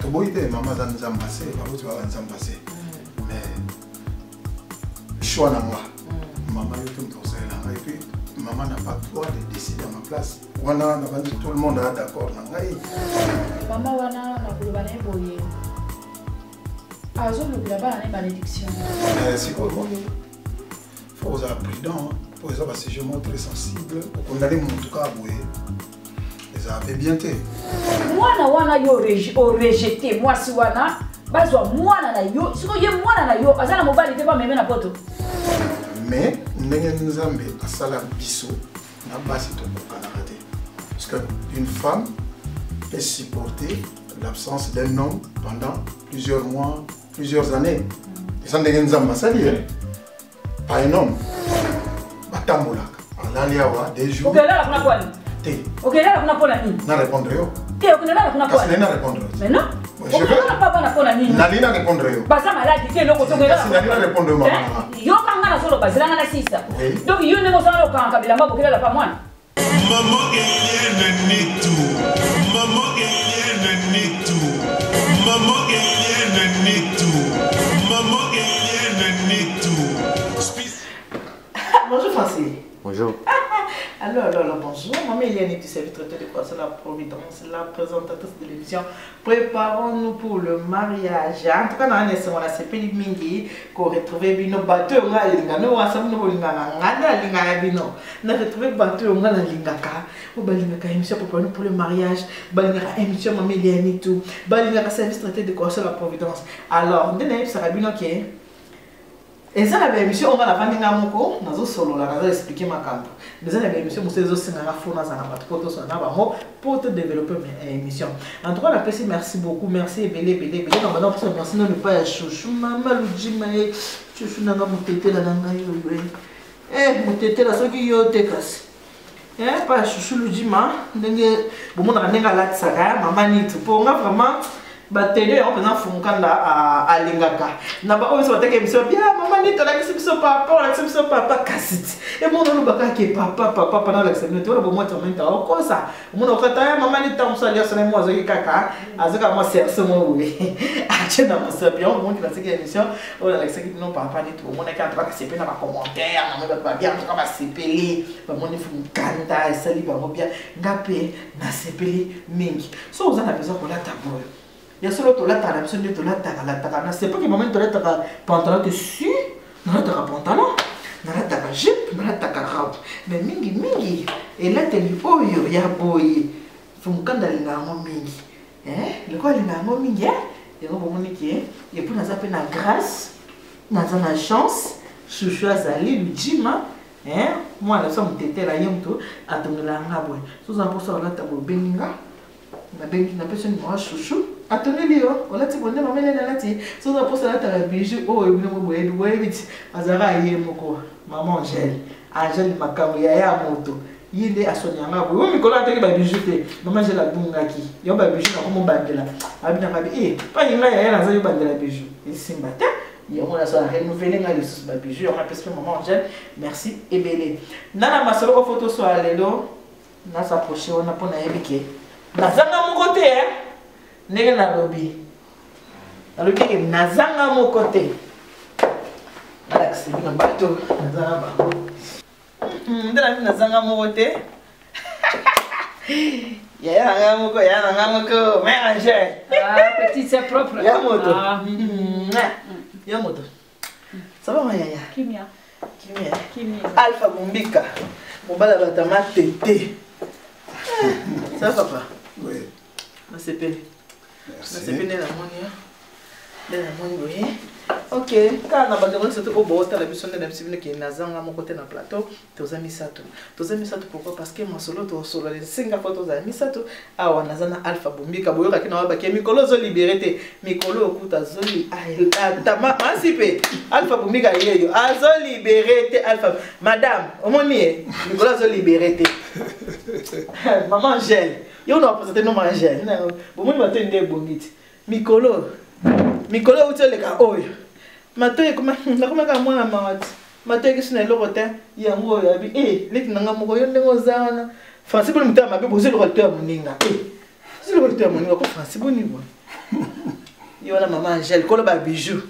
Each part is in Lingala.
Toboïde, maman Zanzambasé, tu vas Zanzambasé. Mais, choix à moi. Maman, et puis, maman n'a pas le droit de décider à ma place. Wana, tout le monde est d'accord. Maman, Wana, n'a pas boyé. Ah, je ne veux pas une malédiction. C'est quoi? Il faut être prudent. Pour ça, parce que je suis très sensible. On a les mots tout cas, oui. Ils avaient bien été. Moi, Wana, yo rejeté. Moi, si Wana, bazwa moi na yo. Si ko ye moi na yo, azana mobile te pas même na poto. Mais ndenge nzambe asala biso na basi to kokana te. Parce que une femme peut supporter l'absence d'un homme pendant plusieurs mois, plusieurs années. Et ça ndenge nzambe asali pas un homme. Batambola. Alaliawa des jours. OK, là kuna quoi? OK, là kuna quoi ni? Na répondre yo. OK, là kuna quoi? Parce que na répondre. Mais non. Je vais pas na quoi ni? Na lina répondre yo. Ba ça malade qui le ko to ngela. Na lina répondre maman. Yo kanga na solo ba zilanga na sisa. Donc yo ne mo sala ko kanga bila mabo kila pas moi. Maman Eliane Nitu. Maman Eliane Nitu. Maman Eliane Nitu. Maman Eliane Nitu. Bonjour Francis. Bonjour. Alors, bonjour. Maman Eliane Nitu, serviteur de quoi? C'est la Providence, la présentatrice de l'émission. Préparons-nous pour le mariage. En tout cas, on a CP Mingi, qu'on retrouve Bino Bateau, on a Lingano, on a Samno Lingana, on a Lingana Bino. On a retrouvé Bateau, on a Lingaka. On a Lingaka émission pour le mariage. Balingaka émission Maman Eliane Nitu. Balingaka service traité de quoi? C'est la Providence. Alors, on a Sarabino qui est. Et ça, la émission, on va la faire n'importe quoi. Nous solo là, nous expliquer ma camp. Mais ça, la émission, nous sommes aussi dans la faune, dans la photo, sur la barre, pour te développer l'émission. En tout cas, la PC, merci beaucoup, merci, belé. Non, maintenant, merci, non, ne pas chouchou, maman, Luigi, chouchou, nanga, moutété, la nanga, moutété, la soki, yo, te casse. Pas chouchou, Luigi, ma, bon, on a un la tsara, maman, ni tout, pour moi, vraiment. Batterie on peut fonkanda à lingaka na ba oyo bateke biso bien maman ni tola biso papa la biso papa kasiti et mon no baka ke papa pendant l'examen tu vois bon moi tamenta ko ça mon okata maman ni tamsa lia sona moi zoki kaka azaka moi serse mo oui ache na mo bien mon qui la cette émission on a l'examen non papa ni tout mon ka pas se pe na ba commentaire na ba bien en ba sepeli ba mon ni fonkanda sali ba mo bien ngapé na sepeli mingi so vous en avez besoin pour la table. Il y a solo la tara, il y a la tara. C'est pas que moment tu as pantalon dessus, tu as pantalon, tu as jupe, tu as robe. Mais mingi, et là tu dis oh yo, ya boy, faut me candidater à mingi. Le quoi il a mingi, il y a un moment qui est, et puis nous appelons la grâce, nous avons la chance, chouchou azali, le djima. Moi la somme t'étais là yom tout, à ton la ngaboué. Sous un poste là tu as beninga, na personne moi chouchou. Attendez, on a dit qu'on est maman là ti. Si on a posé la table bijou, oh et bien moi et vite. Azara yé moko. Maman Angèle makamu ya moto. Yinde asonya ngabo. Oui, Nicolas teki ba bijou te. Maman Angèle abunga ki. Yo ba bijou na ko bandela. Abina ngabi pas yinga ya na zayo bandela bijou. Isimba ta. Yo on a ça renouveler nga les ba bijou. On a pesé maman Angèle. Merci et belé. Nana masolo photo so alelo. Na s'approcher on a pona yebike. Na zanga mon côté ndenge na lobi ke nazanga mo côté alakisi na bato nazanga bango ndela nazanga mo côté ya nanga moko mélanger Petit c'est propre. ya moto ya moto ça va yaya Kimia Alpha Bumbika mobala batama tete ça va papa Oui. Na sepeli. Merci. Na sepeli na monia. Na moni boye. OK, quand na bandeko surtout au bota la biso na bisibine ki nazanga mon côté na plateau, toza misato. Pourquoi? Parce que mon solo to solo les 5 photos za misato awa nazana Alpha Bumbika boyo ka kina ba ke mikolo zo liberté. Mikolo okuta zoli ta masipe. Alpha Bumbika yeyo azo liberté Alpha. Madame, omoni mikolo zo liberté. Maman Angèle. Yo no présenter no Angèle. Bon moi bato ndé bongiti. Mikolo utele ka oyo. Matoye kuma ka mwana mawati. Matoye kisina eloko te yango oyo abi leki nanga moko yo ndengo zana. Francis boni mutama be bozelo ko te ya moninga. Zelo ko te ya moninga ko Francis boni bo. Yo la maman Angèle, kolo ba bijou.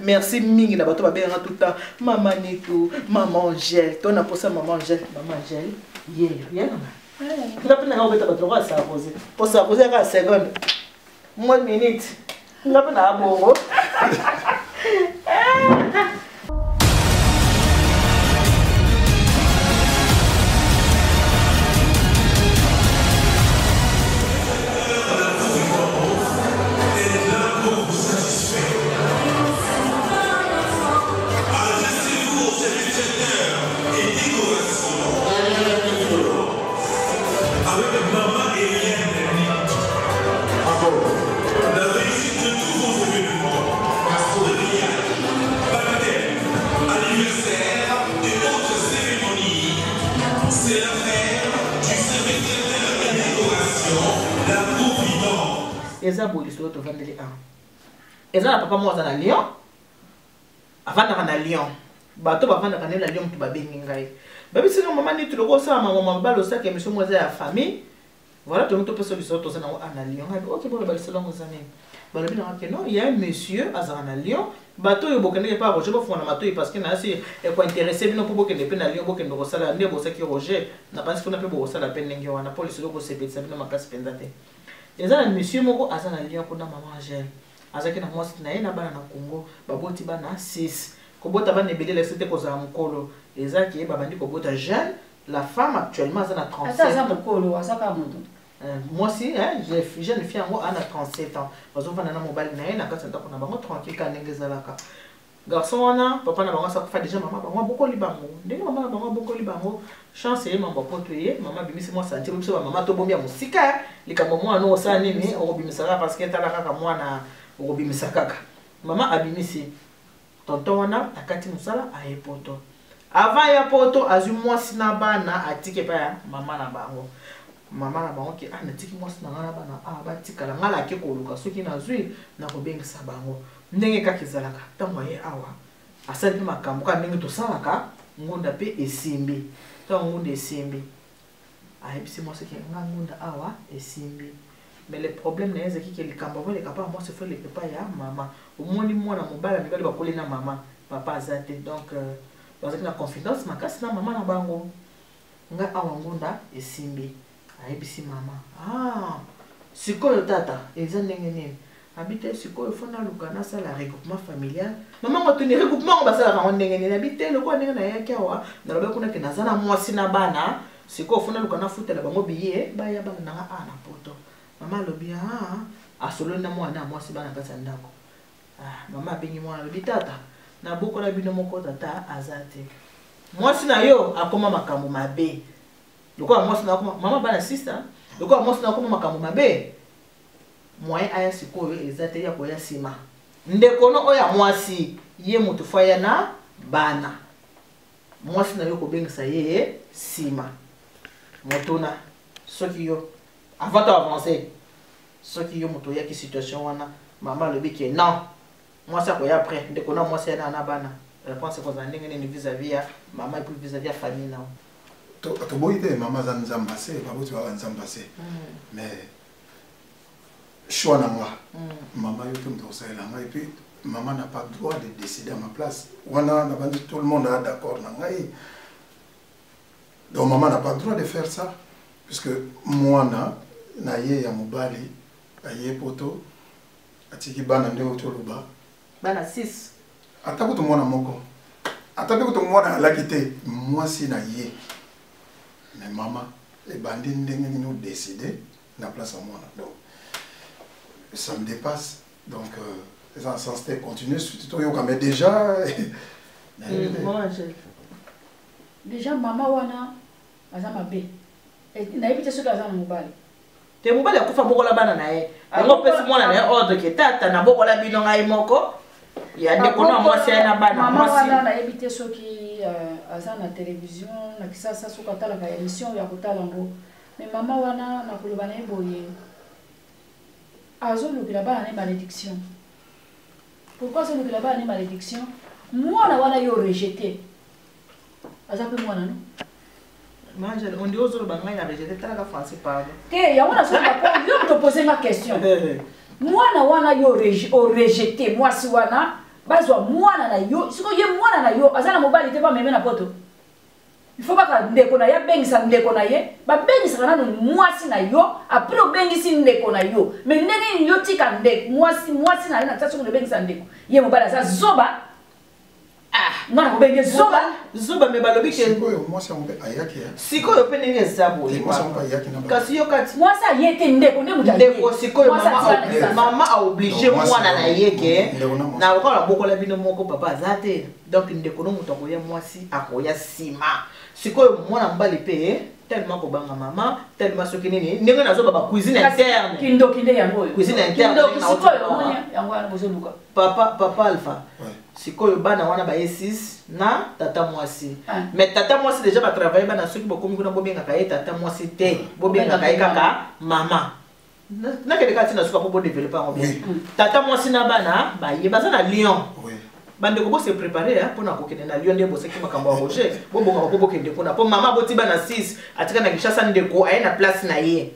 Merci mingi na bato ba benga tout le temps. Maman Nico, maman Angèle. Ton a pour ça maman Angèle, yeah, rien na. Nga pena nga obeta bato kwa sa poser. Pour ça poser ka seconde. Moi minute. Nga pena abongo. Eza boliso to vandeli a. Eza na papa mwa za na Lyon. Avanda na Lyon. Bato bavanda kana na Lyon to babengi ngai. Babi singa mama ni tuloko sa mama balo sa ke mission mwa za ya famille. Voilà tout le monde peut se biso to za na Lyon. OK bon ba salon za nini. Balo bi na ke non, il y a un monsieur azara na Lyon. Bato yo bokende pa Roger ba fona mato parce que na si e ko intéressé bino po bokende pe na Lyon bokende ko sala nde bo sa ki Roger. Na pense que na pe bo sala pe ndenge wana police loko sepetsa bino makasi pendate. Et ça, monsieur Moko a un lien pour maman Angèle. Azaki na mwasi na yena bana na Congo, baboti bana 6. Kobota bana ebele la c'était koza mukolo. Ezaki babandi kobota jeune, la femme actuellement a 37 ans. Asa mukolo, azaka mundo. Moi aussi, j'ai jeune fille moi a 37 ans. Bazo vana na mobile na yena katanda kona bango tranquille ka ndenge zalaka. Garçon wana, papa na bango sa fa déjà maman bango boko libango. Ndenge maman na bango boko libango. Chance et maman potoyer, maman bimisi moi santé biso maman to bombia musika, likambo mwa no sa nini obimisaka parce que tala kaka mwana obimisaka kaka. Maman abimisi. Tonton wana akati musala a epoto. Avant ya poto azu mwasi na bana atike pa ya maman na bango. Maman na bango ki na tiki mwasi na ngana bana batika la ngala ke koluka soki na zui na kobengisa bango. Ndenge kakizalaka tango ye awa. Asali makambo ka ndenge to salaka ngonda pe esimbi. Tango ngonda esimbi. Ayebisi mwasi ke ngonda awa esimbi. Mais le problème n'est pas que les Cambodgiens, les capables, moi, c'est fait les papas et maman. Au moins, moi, na mobile, je vais coller na maman, papa azate. Donc, parce que la confidence, ma casse na maman na bango. Nga awangonda et simbi. Ayebisi maman. Ah, c'est quoi le tata? Exemple n'engene. Habiter c'est quoi il faut na lukana ça la regroupement familial. Maman, on tenir regroupement, on va ça la n'engene. Habiter le quoi n'engene na yakiawa. Na lobe kuna ke nazana moi sinabana. C'est quoi il faut na lukana foutre la bango billet. Ba ya bana na na poto. Maman lobi a solo na mwana mwasi bana kati ya ndako. Maman bengi mwana lobi tata na boko la bino moko tata azate. Mwasi na yo akoma makambo mabe. Loko mwasi na akoma maman bana sister. Loko mwasi na akoma makambo mabe. Moyen aya sikoyo ezate ya koya sima. Ndeko no oya mwasi ye mutu faya na bana. Mwasi na yo ko bengisa ye sima. Motona soki yo avant d'avancer, ce qui est monté qui situation wana, maman le dit que non, moi ça quoi après, dès qu'on a moi c'est na bana, réponse qu'on a n'engene vis-à-vis maman et puis vis-à-vis famille non. To boite maman zanzambase, babu tu vas zanzambase. Mais choix na moi. Maman yo tout ça là et puis maman n'a pas le droit de décider à ma place. Wana na bandi tout le monde est d'accord na ngai. Donc maman n'a pas le droit de faire ça puisque moi na ye ya mobali aye poto atiki bana ndio toluba bana 6 atakuto mwana moko atakuto mwana lakite mwasi na ye mais maman et bandi ndenge nous décider na place à mwana donc ça me dépasse donc les ancêtres continuer surtout yo comme déjà maman Angèle déjà maman wana azama be et na ebite so azana mobali te mobali akufa bokola bana na ye ngo pesi mwana na ye ordre ke tata na bokola bino ngai moko ya ndeko na mwasi na bana mwasi mama wana na ebite soki azana télévision na kisasa soka tala ka émission ya kotala ngo mais mama wana na koloba na eboye azolukila bana ne malédiction. Pourquoi c'est lukila bana ne malédiction? Mwana wana yo rejeté azape mwana no Angèle, on dit aux autres banques, il a rejeté la français pardon. Ok, il y a une chose à poser ma question. mwana wana yo rejeté mwasi wana bazwa mwana na yo siko ye mwana na yo azana mobali te ba meme na poto il faut pas ndeko na ya bengisa ndeko na ye ba bengisa kana no mwasi na yo après obengisi ndeko na yo mais ndenge yo tika ndeko mwasi na ye na tsatso ko bengisa ndeko ye mobali aza zoba mwana ko benge zoba me balobi ke sikoyo mwasi ambe ayaki ya sikoyo pe ndenge zabo mwasi ambe ayaki na kasi yo kati mwasi ayete ndeko ndeko sikoyo mama a obligé mwana na yeke na ko la bokola bino moko papa azate donc ndeko no muto ko ya mwasi akoya sima sikoyo mwana mbali pe tellement ko banga mama tellement soki nini ndenge nazo baba cuisine interne kinde yango cuisine interne sikoyo yango ana bozoluka papa alpha sikoyo bana wana ba 6 na tata mwasi mais tata mwasi déjà ba travailler bana soki bokomi kuna bobenga ka ye tata mwasi te bobenga ka ye kaka mama na kele kati na suka ko développer en bien tata mwasi na bana ba ye baza na Lyon bande ko se préparer pour na kokende na Lyon ndebo seki makambo ya Roger bobonga ko bokende kuna po mama boti bana 6 atika na Kinshasa ndeko aye na place na ye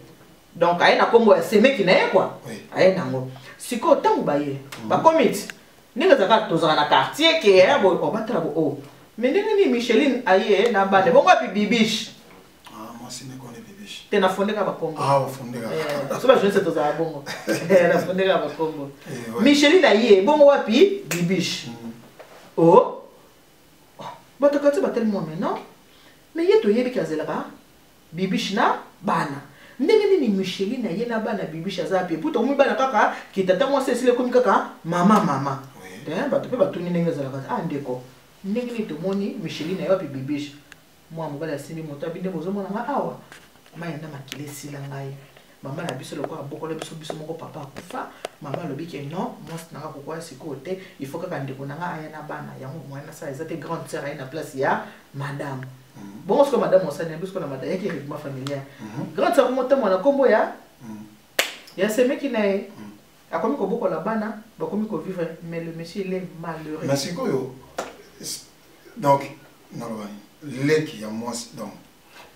donc aye na kombo ya semeki na ye quoi aye nango siko tangu ba ye ba komiti ninga zaka tozaka na quartier ke bo obatala bo mais ndenge ni Micheline aye na bande bongo api bibiche moi si ne connais bibiche te na fondeka ba kombo fondeka so ba jeune tozaka bongo na fondeka ba kombo Micheline aye bongo wapi bibiche bato kati ba tellement maintenant mais yeto yebi kazelaka bibiche na bana ndenge nini Micheline aye na bana bibiche azapi puto mu bana kaka kitata mo sesile komi kaka mama bato pe batuni ndenge ezalaka ndeko ndenge nini tomoni Micheline aye wapi bibiche mwa mobali asimbi moto abinde bozomona nga awa mayenda makile esila ngai mama na biso lokola bokola biso moko papa akufa mama alobi ke non mwasi nanga kokoya sikoyo te il faut kaka ndeko nanga aya na bana yango mwana sa eza te grande sœur aye na place ya madame bongo sikoyo madame osani yabi sikoyo na madame yaki règlement familial grande sœur motambo na kombo ya semeki na ye akomi kobokola bana bakomi kovivre mais le monsieur il est malheureux mais sikoyo donc nalobani leki ya mwasi donc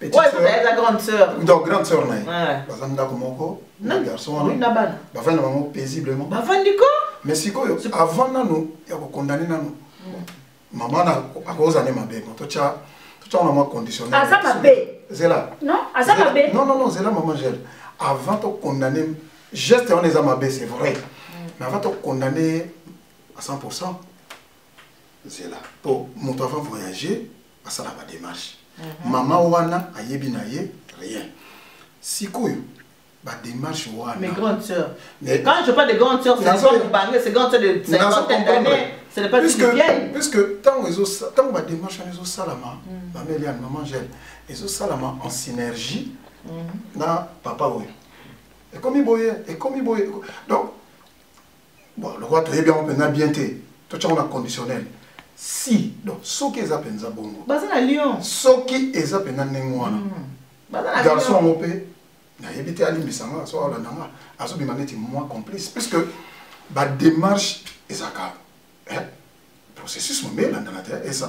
la grande sœur. Donc grande sœur naï. Bazanda komoko, na garçon na bana. Bavanda bango paisiblement. Bavandiko. Mais sikoyo avant nanu ya ko condamner nanu. Maman na akoza ne mabe. Tocha on a conditionnel. Asa mabe. Zela. Non, asa mabe. Non, zela maman gel. Avant de condamner geste on les a mabe, c'est vrai. Mais avant de condamner à 100%, zela. Pour mon enfant voyager, ça la démarche. Maman wana ayebi na ye rien. Sikoyo ba démarche wana. Mais grande sœur. Quand je parle de grande sœur, c'est grande sœur de 50 d'années. Ce n'est pas plus vieille. Puisque tant ba démarche les salama, Maméliane maman gel, les salama en synergie na papa oyo. Et comme il boye. Donc bon, le roi tu es bien on peut bien té. Toi tu as un conditionnel. Si, donc, soki eza penza bongo. Baza na Lyon. Soki eza penza nengwana. Baza na garçon mopé, na yebite ali misanga, so ala nanga, aso bimaneti moi complice puisque ba démarche ezaka. Processus momé là dans la terre et ça.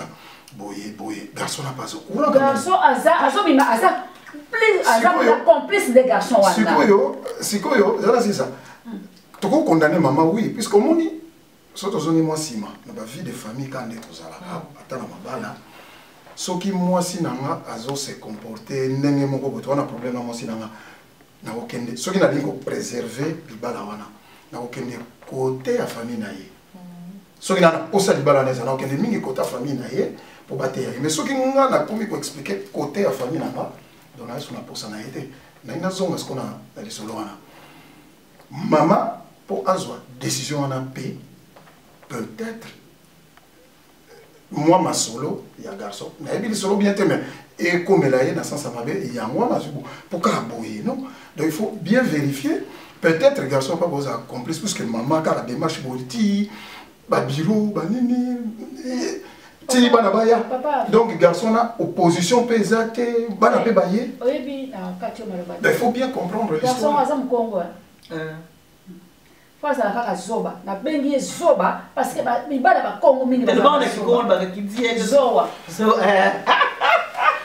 Boye, garçon n'a pas au courant. Garçon aso bima asa. Please, asa complice des garçons wana. Sikoyo, ça c'est ça. Toko condamner maman oui, puisque moni surtout zoni moi sima na ba vie de famille quand est tozala ata na mabala soki moi sinanga azo se comporter ndenge moko boto wana problème na moi sinanga na okende soki na lingo préserver libala wana na okende côté ya famille na ye soki na posa libala na na okende mingi côté famille na ye pour bater mais soki nga na komi ko expliquer côté ya famille na ba donc na sona posa na yete na ina zonga ce qu'on a les solo wana mama pour azwa décision wana paix. Peut-être moi ma solo il y a garçon mais il solo bien mais et comme là il y a sens à il y a moi ma pour carboyer non donc il faut bien vérifier peut-être garçon pas vous a complice puisque maman car la démarche boliti ba bureau ba nini ti bana baya donc garçon a opposition pesate bana pe baye il faut bien comprendre l'histoire garçon azam Congo parce que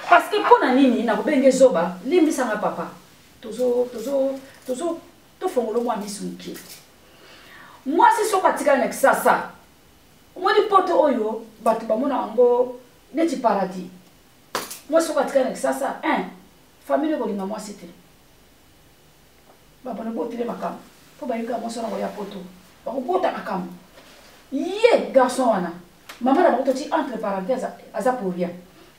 parce que pour nini na bengi zoba limbi sanga papa tozo to fongolo mwa misuki Moi c'est so katika nek sasa. Omoni poto oyo batu bamona ngo neti paradis. Moi so katika nek sasa famille ko linga moi c'était. Baba na botile makam. Po ba yika mo so na ya poto. Ba ko bota makam. Ye garçon wana. Maman na bototi entre parenthèses aza pour rien.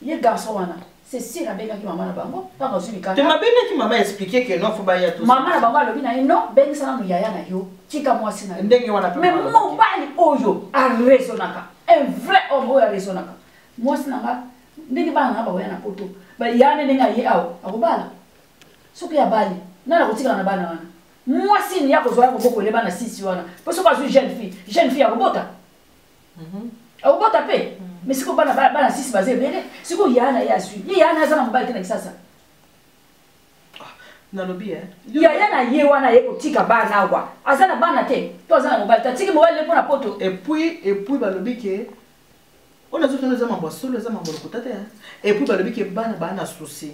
Ye garçon wana. C'est si la benga ki maman na bango. Pas reçu mi kana. Tu m'as bien dit que maman expliqué que non faut ba ya tout. Maman na bango alobi na non benga sana no yaya na yo. Tika moi sina. Ndenge wana pe. Mais mon bali oyo a raisonnaka. Un vrai homme oyo a raisonnaka. Moi sina nga ndenge ba nga ba oya na poto. Ba yana ndenge ye awo. Akobala. Soki ya bali. Nana kotika na bana wana. Moi si ni yako zoya ko le bana sisi wana. Parce que je jeune fille akobota. Akobota pe. Mais siko bana sisi bazé bele. Siko yana ya sui. Ye yana za na mobile tena kisasa. Na lobi Ya yana ye wana ye kotika bana wa. Azana bana te. To azana mobile ta tiki mobile pour na poto. Et puis ba lobi ke on a tout nos amambos solo za mambo lokota te. Et puis ba lobi ke bana souci.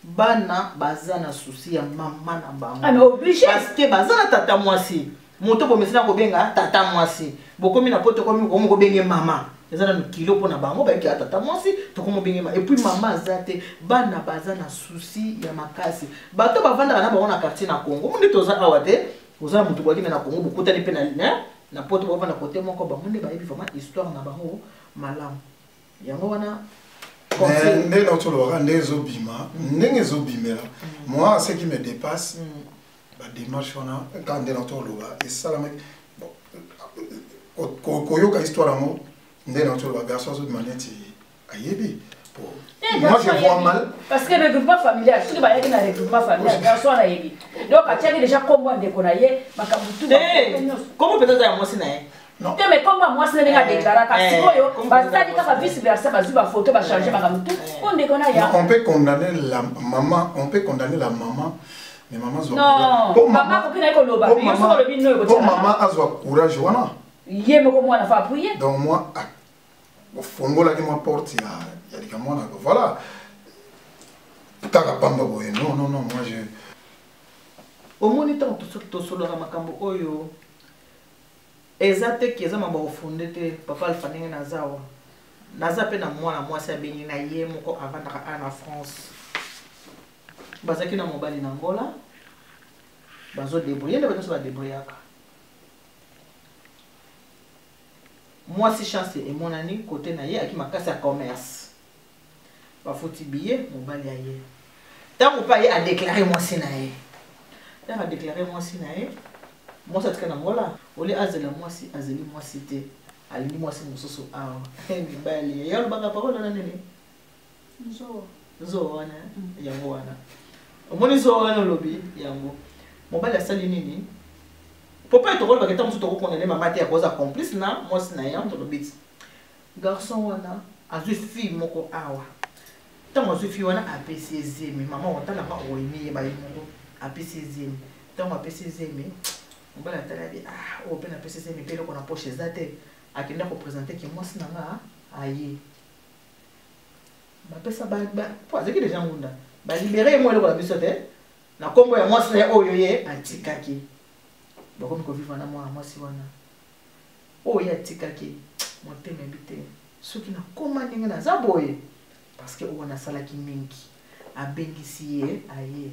Bana bazana souci ya maman na bango. Ah mais obligé parce que bazana tata mwasi. Moto bo mesina ko benga tata mwasi. Bokomi na poto komi ko benga mama. Ezana kilo pona bango ba ki tata mwasi to ko mo benga ma. Et puis maman azate bana bazana souci ya makasi. Bato bavanda na bango na quartier na Congo. Mundi toza awate. Ozana mutu bwaki na Congo bokota ni pe na poto bavanda côté moko ba mundi ba yebi vraiment histoire na bango malamu. Yango wana moi, ce qui me dépasse, la démarche, quand on est dans et ça, la histoire, moi, je vois mal. Parce que le regroupement familial, tout le monde est dans le regroupement familial, garçon a ébi. Donc, tu as déjà comment déconnailler, ma cabutu. Comment peut-être à moi c'est non. Mais comme moi, c'est déjà déclaré que vice versa, photo, changer ma cabutu. On peut condamner la maman, mais maman non, maman a courage. Donc moi, au fond, là, moi porte, il y a des gamins, voilà. Non, moi je. Au moniteur, tout solo à Makambo Oyo. Ezate qui est mambo fondé papa le faninga nazawa. Naza pe na moi c'est béni na yé moko avant en France. Bazaki na mobali na Angola. Bazo débrouiller le bazo va débrouiller. Moi si chance et mon ami côté na yé aki makasi à commerce. Ba foti billet mobali ya yé. Tant pas yé a déclaré moi si na yé. Tant a déclaré moi si na yé. Moi ça te Angola. Oli azela moi si azeli moi cité. Alingi moi si musoso awa. Bali ya lubanga parole na nini? Zo wana yango wana. Omoni zo wana lobi yango. Mobali asali nini? Papa to kolba keta muso to kokondane mama te akoza complice na moi si na yango to bit. Garçon wana azu fille moko awa. Tant azu fille wana APCZ mais maman otala ba oimi ba yimo APCZ. Tant APCZ mais on va la télé au peine après c'est mes pères qu'on a poche zate à qui n'a représenté que moi c'est nanga aïe ba pesa ba pour que les gens ngunda ba libérer moi le ko la bisote na kombo ya moi c'est oyoye antikaki ba comme ko vivre na moi si wana oyo antikaki mon thème habité ce qui na comment ninga na zaboye parce que on a salaki mingi a bengisi aïe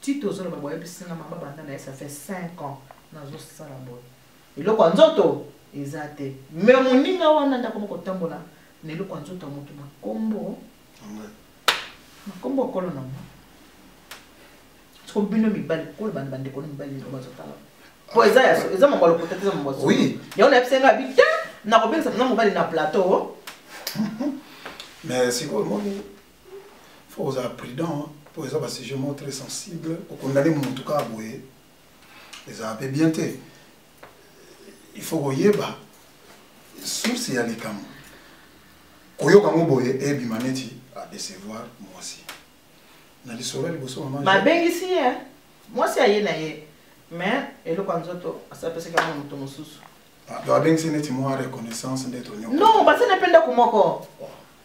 Tito zolo ba boye bisinga mama banda na ça fait 5 ans. Nazo sala boy. Eloko nzoto ezate. Mais moninga wana ndako moko tambola. Neloko nzoto mutu na kombo. Na kombo kolo na mo. Tsko bino mibali ko bande ko mibali no bazotala. Po eza mambo lo potete za mambo. Oui. Ya on a psenga bita na kobenza na mobali na plateau. Mais c'est quoi moi faut être prudent pour ça parce que je suis très sensible au condamner mon tout cas boye. Les a bien été. Il faut voyer bas. Source y a les cam. Koyo kamo boye e bimaneti à décevoir moi aussi. Na li sorel boso maman. Ma bengi si moi si aye na ye. Mais elo kwanzoto asa pese kama mtu mususu. Do abengi si neti moi reconnaissance d'être nyoko. Non, parce que napenda kumoko.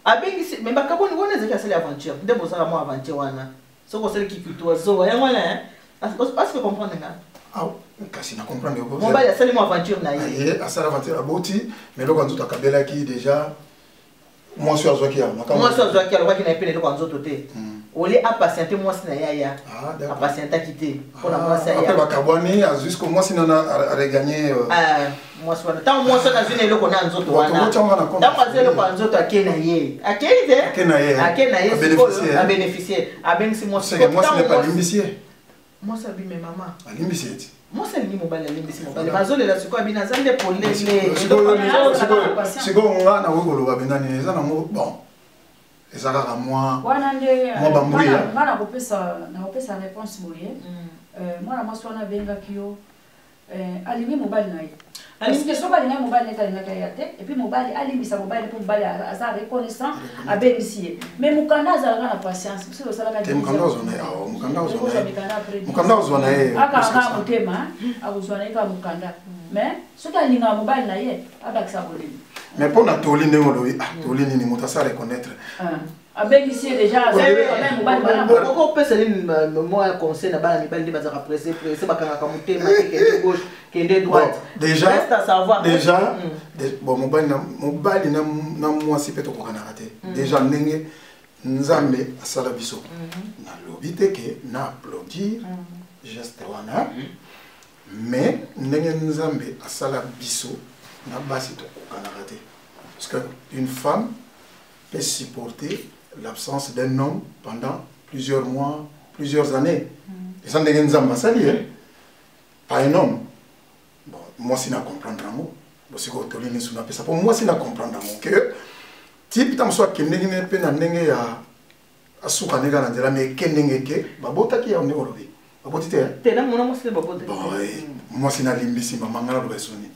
Abengi si mais bakaboni wona zeka sele aventure. Ndebo sala mo aventure wana. Soko sele kikutoa zo ya ngwana parce que comprendre nga. kasi na comprendre ko mon bali asali mo aventure na ye asala aventure aboti mais loko nzoto akabela ki déjà moi so azwaki ya moi so azwaki ya lokaki na epene loko nzoto te oli a patienter moi sina ya a patienter quitter pour la moi ça ya ba kaboni jusqu'au moi sina a regagner moi so na tant moi so na zine loko na nzoto wana tant pas loko nzoto akena ye akena ye a bénéficier a bénéficier moi c'est moi ce n'est pas bénéficier moi ça bi mes maman bénéficier moi c'est ni mobile limbisi mobile bazole la siko abina zande pour les siko nga na wogolo babendani eza na mo bon ezalaka moi bambuya ngana kopesa réponse boye mwana mwasi wana abengaki yo alingi mobali na ye parce que soki alingai mobali neti alingaki aya te et puis mobali alimbisa mobali mpo mobali aza reconnaissant abengisi ye mais mokanda azalaka na patience soki osalaka mokanda ozwa na ye akaka motema akozwa na ye kaka mokanda mais soki alingaka mobali na ye abakisa bolemi mais mpo na toli ndenge olobi toli nini moto asa reconnaître abengisi ye déjà oko pesa nini moi conseil na bana mibali nde bazaka pressé bakangaka motema te kende gauche kende droite déjà reste à savoir déjà bon mobali na mwasi mpe tokokanaka te déjà ndenge nzambe asala biso nalobi te ke na applaudir geste wana mais ndenge nzambe asala biso na basi tokokanaka te parce que une femme peut supporter l'absence d'un homme pendant plusieurs mois, plusieurs années. Et ça, c'est pas un homme. Bon, moi, si je comprends l'amour, pour moi, si je comprends l'amour, que type de soit que n'est pas à souka nega na ndela mais kenenge ke babota ki ya on olobi baboti te te na mona mosile babota moi si na limbisi mama ngala lo besoni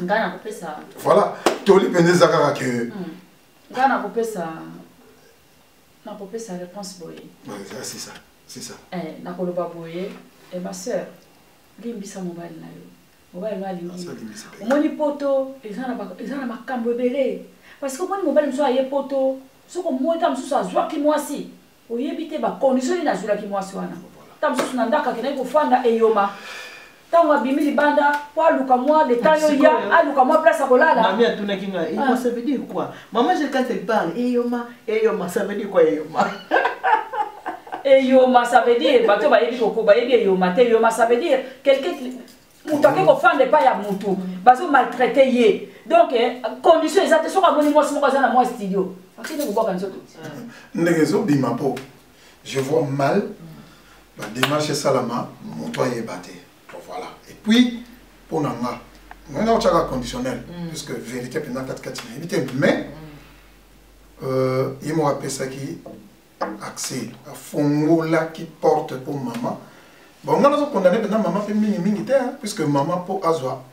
ngana kopesa voilà toli pendeza kaka ke ngana kopesa na popesa réponse boye. C'est ça, c'est ça. Na koloba boye et ma sœur limbisa mobile na yo. Mobile na lingi. Omoni poto ezana makambo ebele parce que omoni mobile mso aye poto soko mota mso azwa ki mwasi. Oyebite ba condition na zula ki mwasi wana. Tamso na ndaka kena ko fanda eyoma. Tango abimi libanda kwa luka moi de tayo ya aluka moi place à kolala. Mami atuna kinga et ça veut dire quoi? Maman quand elle parle eyoma ça veut dire quoi eyoma? Eyoma ça veut dire bato ba yebi ko ba yebi eyoma te eyoma ça veut dire quelqu'un mutu ke ko fande pa ya mutu bazo maltraiter ye. Donc condition exacte soka boni moi simo kaza na moi studio. Akini ko boka nzoto. Ndegezo bima po. Je vois mal la démarche salama mutu ayebate. Voilà. Et puis, pour nous, on a un conditionnel, puisque vérité, pendant 4 mais il m'a rappelé ça qui accès à Fongola qui porte pour maman. Bon, on a condamné pendant maman fait mini puisque maman pour azwa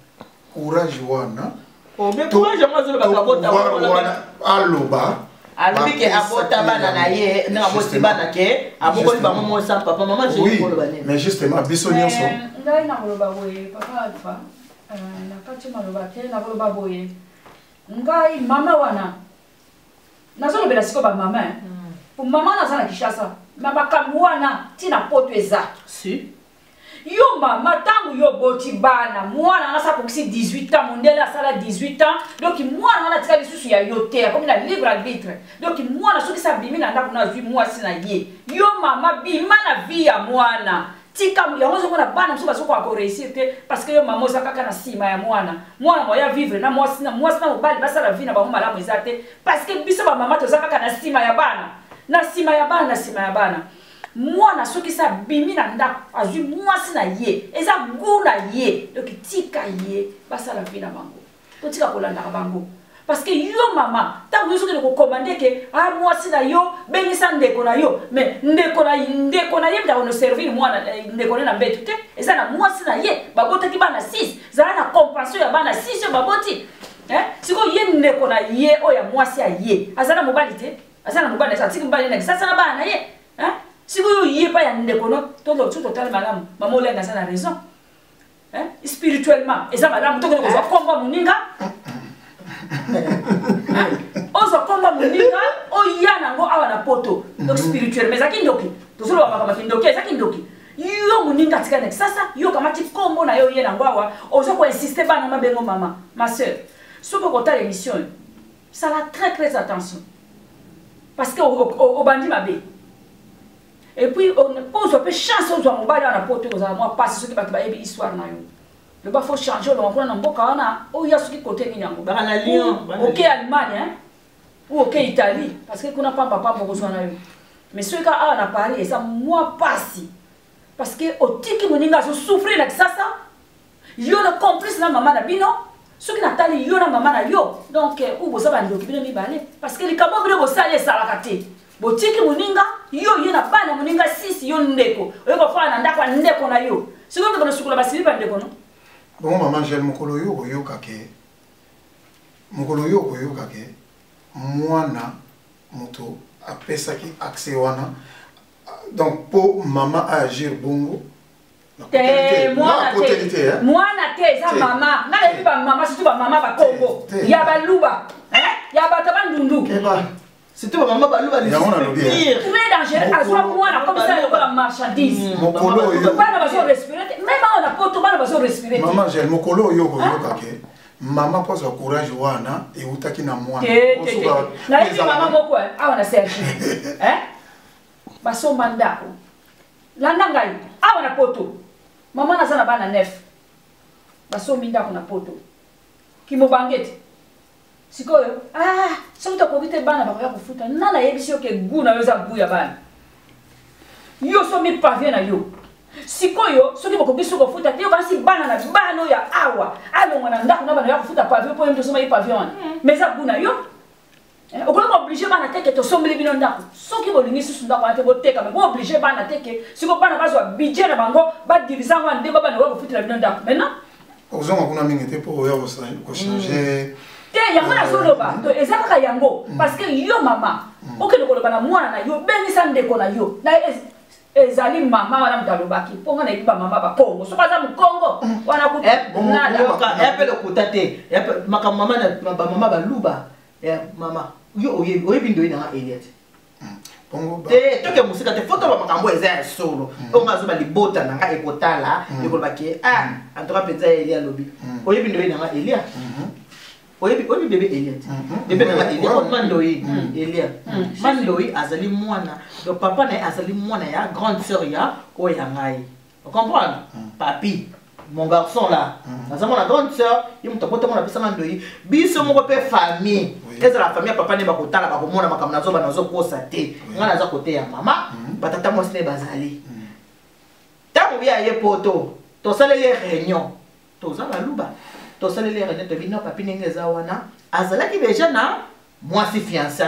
courage wana. Oh, mais courage moi je wana aloba. Alobi ke abota bana na ye na aboti bana ke aboko ba maman sans papa maman j'ai ko lo bané. Mais justement biso nyonso ngai na koloba boye papa alpha na kati maloba te na koloba boye ngai mama wana nazo lobela siko ba mama pour mama na sana kishasa na makambo wana tina poto eza si yo mama tangu yo boti bana mwana na sa kokisi 18 ans mondele asala 18 ans donc mwana na tika lisusu ya yo te comme na libre arbitre donc mwana soki sa bimi na ndako na zwi mwasi na ye yo mama bima na vie ya mwana tika yango mona bana mso basoko ko réussir te parce que yo mama oza kaka na sima ya mwana moya vivre na mwasi na mobali basala vie na bango malamu ezate parce que biso ba mama toza kaka na sima ya bana mwana soki sa bimi na ndako azwi mwasi na ye eza gu na ye donc tika ye basala vie na bango to tika kolanda bango parce que yo mama tango yo soki ko commander ke mwasi na yo bengisa ndeko na yo mais ndeko na ye bita ko servir mwana ndeko na mbetu te eza na mwasi na ye babotaki bana 6 zala na compassion ya bana 6 yo baboti siko ye ndeko na ye oya mwasi ya ye azana mobali te azana mobali sa tiki mobali na sasa na bana ye siko yo ye pa ya ndeko no to lo tuto tala malamu mama ole na sana raison spirituellement eza malamu to ko komba muninga ozo komba muninga oyana ngo awa na poto donc spirituel mais zaki ndoki tozolo ba kama kindoki zaki ndoki yo muninga tikane sasa yo kama ti kombo na yo yango awa ozo ko insister bana mabengo mama ma sœur soko kota l'émission ça la très attention parce que au bandi mabe et puis on pose un peu chance aux gens mobile na poto aux moi passe ce qui va te histoire na yo le ba faut changer le on na mboka wana o ya ce qui côté ni yango ba na Lyon OK Allemagne hein ou OK Italie parce que kuna pamba pamba ko na yo mais ce cas a na Paris et ça moi passe parce que au tiki moninga so souffrir na sasa yo na complice na mama na bino ce qui natali yo na mama na yo donc ou boza ba ndoki bino mi balé parce que les kabo bino bo sale sala kate bo tiki moninga yo na bana moninga 6 yo ndeko yo ko fa na ndako ndeko na yo siko ko na sukula basili ba ndeko no bon maman j'ai mokolo yo koyoka ke mwana moto apesaki accès wana donc pour maman agir bongo mwana te eza mama na lebi ba mama surtout ba mama ba Congo ya ba luba ya ba tabandundu c'était ba mama ba luba ni très dangereux aswa mwana comme ça la marchandise mokolo yo bana ba so respirer même on a poto bana ba so respirer maman j'ai mokolo yo koyoka ke maman pose courage wana et utaki na mwana na hivi mama moko awa na Serge baso mandako landa ngai awa na poto mama na sana bana 9 baso mindako na poto kimo bangete sikoyo soki tokobite bana bakoya kofuta nana yebisi yo ke gu na yo eza gu ya bana yo so mi pavie na yo sikoyo soki bokobisi kofuta te yo kasi bana na bana oyo ya awa alongwa na ndako na bana ya kofuta pavie mpo yo tosoma ye pavie wana mais eza gu na yo okolaka oblige bana teke tosombeli bino ndako soki bolingi susu ndako wana te boteka me booblige bana teke siko bana bazwa budget na bango badirisa ngo nde babana oya kofutela bino ndako maintenant ozonga kuna mingi te mpo oya kochange te yango nazoloba to eza kaka yango parce que yo mama okende koloba na mwana na yo bengisa ndeko na yo na ezali mama wana mutalobaki mpo nga nayebi bamama bakongo soki aza mokongo wana kunape lokuta te makambo bamama baluba mama yo oyebi ndoyi nanga Eliette te toke musika te foto ba makambo eza ya solo onga zo ba libota nanga ekotala ekoloba ke en tout cas penza Elia lobi oyebi ndoyi nanga Elia oyebi bébé Eliette bébé nanga Elia mandoyi Elia mandoyi azali mwana donc papa na azali mwana ya grande sœur ya oya ngai vous comprenez papi mon garçon là ça mon grande sœur il me topota mon apesa mandoyi biso moko pe famille eza la famille papa ne bakotala bakomona makambo nazo banazo kosa te nga naza côté ya mama batata mo sine bazali tango bia ye poto to salele réunion to za baluba to salele réunion to bino papi nengeza wana azala ki déjà na moi si fiancé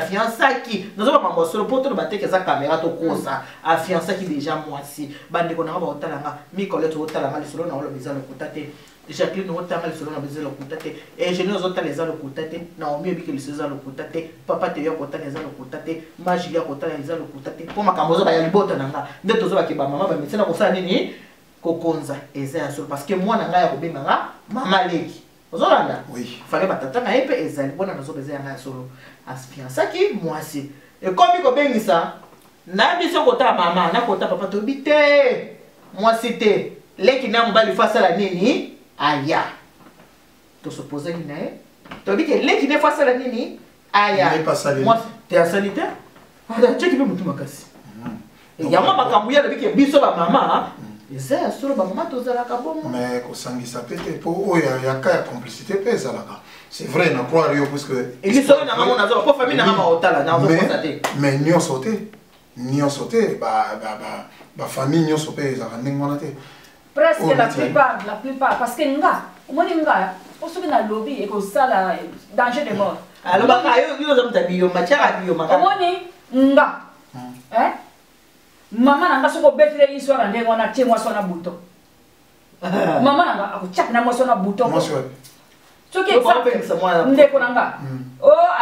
nazo ba mambo solo poto to bateke za caméra to kosa a fiancé ki déjà moi si bande ko na ba otalanga mi koleto otalanga lisolo na olo bizalo kotate Jacqueline nous avons le salon à baiser le coutate et je nous autres les a le coutate Naomi et les a le coutate papa te yo kota les a le coutate magie ya kota les a le coutate pour ma camozo ba ya libota nanga nde tozo ba ke ba mama ba médecin na kosala nini kokonza eza ya solo parce que moi nanga ya kobenga nga mama leki ozolanda oui fallait batata na epe ezali bona nazo baiser ya solo as fiancaki moi si et comme ko bengisa na biso kota mama na kota papa to bité moi c'était leki na mbali face la nini aya to suppose ni nae to bike leki ne face la nini aya moi t'es à sanitaire tu qui peut mutu makasi et ya mama kambuya le bike biso ba mama eza solo ba mama to zala ka bon mais ko sangisa pete po oya ya ka complicité pesa la ka c'est vrai na croire yo parce que et biso na mama na zo po famille na mama otala na zo constater mais nyo sauté ba famille nyo sauté za ndengwana te presque la plupart parce que nga omoni nga osoki na lobby et kosala danger de mort alors baka yo zo mtabiyo machara biyo maka omoni nga mama nanga soko betre histoire ndenge wana tie mwa sona buto mama nanga akuchak na mwa sona buto soki ndeko nanga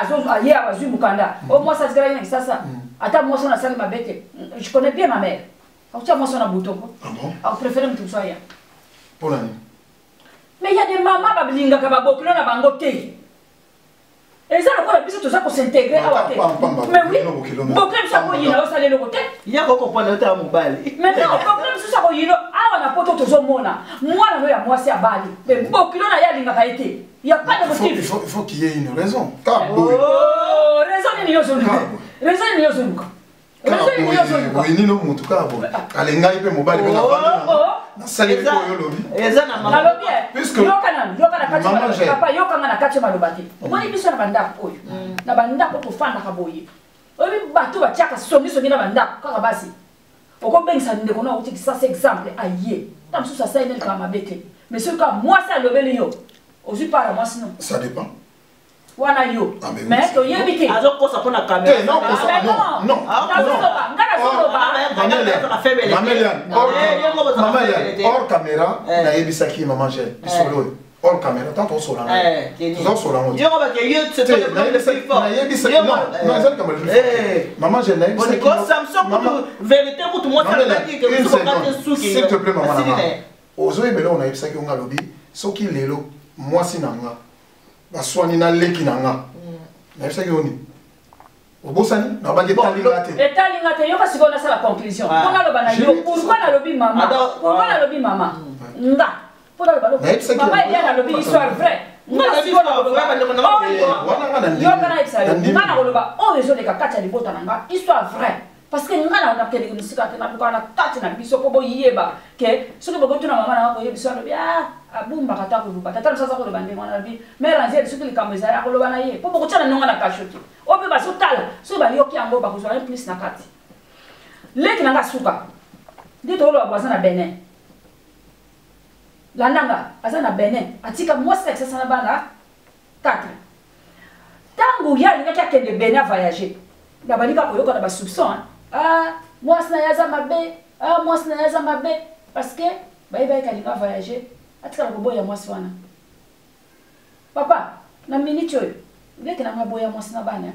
azo aye azui mukanda mwa sa zikala ina sasa ata mwa sona sali mabete je connais bien ma mère akuchak mwa sona buto ko aku préfère mtu soya pour l'année mais il y a des mamans bablinga ka babokilo na bango te et ça le quoi biso to ça ko s'intégrer à côté mais oui bokilo ça ko yina o sale le côté il y a ko comprendre ta mobile maintenant problème ça ko yino awa na poto tozomona mwana no ya mwasi ya bali mais bokilo na ya linga kaité il y a pas de motif il faut qu'il y ait une raison raison ni yozonuka raison ni yozonuka oui ni no mutu ka bo alenga ipe mobali bena bana na sali ko yo lobi eza na mama lobi puisque yokana kati papa yokanga na kati malobati omoni biso na banda oyo na banda ko tofanda ka boye obi bato ba tiaka songi na banda kaka basi okobengisa ndeko na uti ça c'est exemple aye tam sous ça ça ene kama bete mais ce que moi ça lobeli yo ozi para moi sinon ça dépend wana yo mais to yebite azokosa pona caméra non hors caméra na yebisa ki maman gel solo hors caméra tant on solo na tout solo na yo ba ke yo c'est na yebisa non ça comme maman gel na yebisa ki Samsung vérité pour tout moi ça veut dire que vous avez souki s'il te plaît maman ozo yebela on a yebisa ki on a lobi soki lelo moi sinanga baswani na leki nanga na yebisa ki oni obosani na ba etalinga te yo kasi kona sala conclusion kona loba na yo pourquoi na lobi mama pourquoi na lobi mama nga pour na loba mama ya na lobi histoire vraie nga si kona loba yo kana yebisa yo nga na loba o bezo de kakati ya libota nanga histoire vraie parce que nga na kele musika te na bukana kati na biso ko boyeba ke soki bokotu na mama na ko yebisa lobi abumba kata ko luba tata sasa ko lobande mwana bi mais ranger soki likambo ezala ko loba na ye po bokotsana nonga na kashoti ope basotala so bali yoki yango bakozala plus na kati leki nanga suka ndi to loba bwazana Benin landanga azana Benin atika mwasi ya sasa na bana 4 tangu ya linga kya kende Benin voyager na balika ko yoka na ba soupçon mwasi na yaza mabe mwasi na yaza mabe parce que bayiba kalinga voyager atika ko boya mwasi wana papa na minute oyo leki na maboya mwasi na bana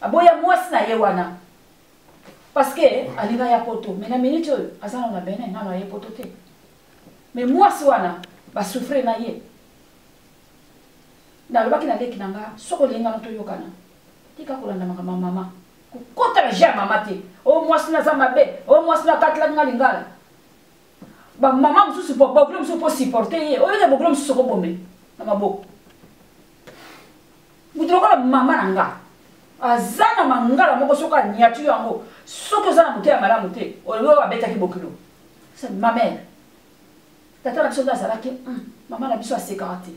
aboya mwasi na ye wana parce que alinga ya poto mais na minute oyo azana na Benin na ye poto te mais mwasi wana ba souffrir na ye na lobaki na leki nanga soko lenga na to yokana tika kolanda mama kota la ja mama te o mwasi na zama be o mwasi na katla ngala ba mama mususu po problem so po supporter ye o ile problem so ko bombe na maboko mutrokola mama nanga azana mangala moko soka nyatu yango soko zana muté ya malamu te o lo abeta ki bokilo c'est ma mère tata na biso ndazala ki mama na biso a sécurité